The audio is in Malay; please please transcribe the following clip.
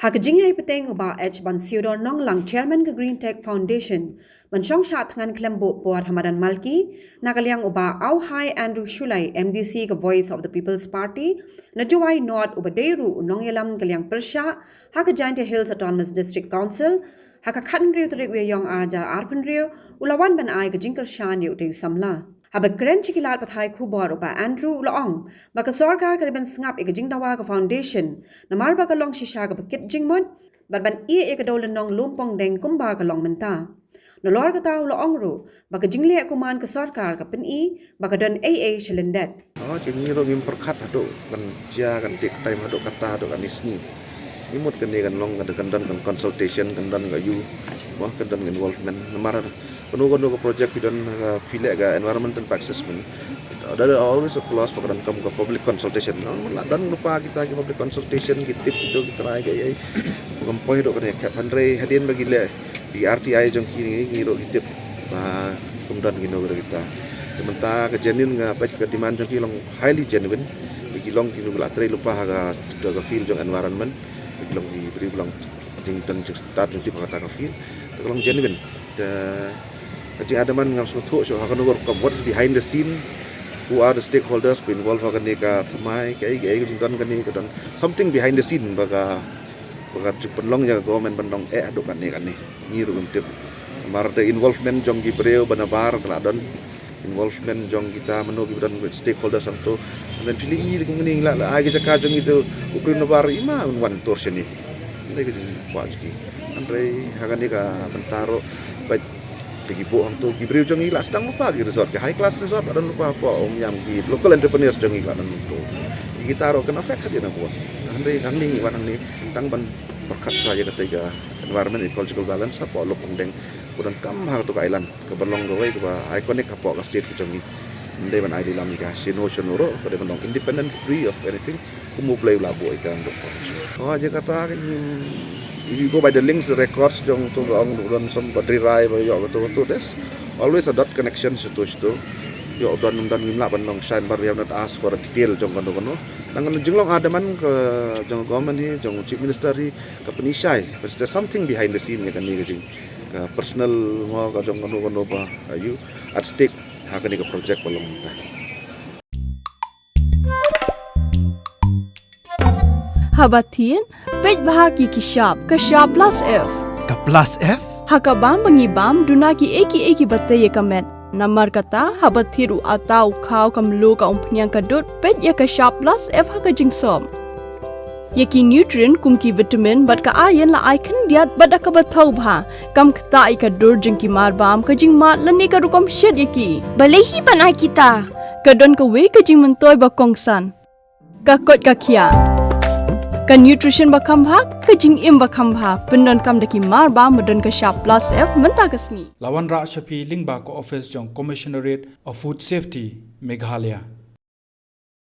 Hak Jingleh peteng uba H ban siodor nong lang chairman ke Green Tech Foundation ban syong sya tangan kelembo buat Hamadan Malki nakaliang uba Eiei Andrew Shullai MDC ke Voice of the People's Party na juai not uba deru nong yelam kaliang persya hak Giant Hills Autonomous District Council hak khatan riu terik we yong ajar arpen riu ulawan ban ai ke jingker shan yu te samla Habak keren cikilat pathai kubor upa Andrew Laong baka Sorkar kariban sngap ika jingdawa ka foundation namar baka long shisha ka bakit jingmut ban iya ika dolan nong Lumpongdeng kumba ka long menta nolor ka tau Laong ru baka Jingleh Kuman ka Sorkar ka Pyni baka don Eiei Lyndet Jadi ro ngim perkat hado kan dia kan take time hado kata hado kan isni imut kan dia kan long kan dan consultation kan dan gayu wah kan dan involvement namar penuh project dan pilih ga environmental assessment ada always a clause pakaran kamu ke public consultation dan lupa kita ke public consultation kita itu kita naik gaya bukan dok kan ya pandai hadian bagi le di RTI jong kini ngiro kita kemudian gino kita sementara kejenin ngapa ke demand jong kilong highly genuine bagi long kilo latri lupa ga feel jong environment bagi long diberi long dan start jong tip kata feel kalau genuine Jadi ada man ngam suatu so akan ngor what's behind the scene, who are the stakeholders involved akan ni ka thamai kai dan kan ni dan something behind the scene baga penlong ya government penlong aduk kan ni ni ru tip mar the involvement jong gibreu banabar keladon involvement jong kita menu dan stakeholders santo dan pilih ni la ai jaka jong itu ukrin nabar ima wan torsion ni ni ke wajki andre akan ni ka bentaro Lagi buang tu gibreu jong ila sedang lupa gi resort high class resort dan lupa apa om yang gi local entrepreneurs jong ila dan tu kita ro kena effect dia nak buat andre kang ni wan ni tang ban berkat saya ketiga environment ecological balance apa Lumpongdeng kudan kam hal tu island ke berlong gawe ke iconic apa ka state jong ni ndai ban ai dilam ka sino sonoro pada ban independent free of anything kumu play labo ikan dok oh aja kata if you go by the links, the records, jong tu orang somebody rai, yo betul there's always a dot connection situ. Yo dan ngimla bandong shine bar we have not asked for a detail jong kono. Tangan jinglong ada man ke jong government ni, jong chief minister ni ke penishai. But there's something behind the scene kan ni ke personal mo ka jong kono ba ayu at stake hak ni ke project belum. Habatin, pej bahagi kishap plus F. Ka plus F? Hakabam bangibam dunaki eki batay kamet. Namar kata habathiru atau kau kamlu ka umpnyang kadut pej ya kishap plus F haka jingsom. Yaki nutrient kumki vitamin bat ka ayan la icon diat bat ka bathau bha kam kata ikadur jingki marbam ka jing mat lani ka rukom shed yaki. Balehi banai kita. Kadon ka we ka jing mentoy ba kongsan. Ka kot ka kia. Ka nutrition bakam bha ka jing im bakam bha pendon kam daki mar ba modon ka sharp plus F menta kasni Lawan Ra Shafi Lingba ko office jong commissionerate of food safety Meghalaya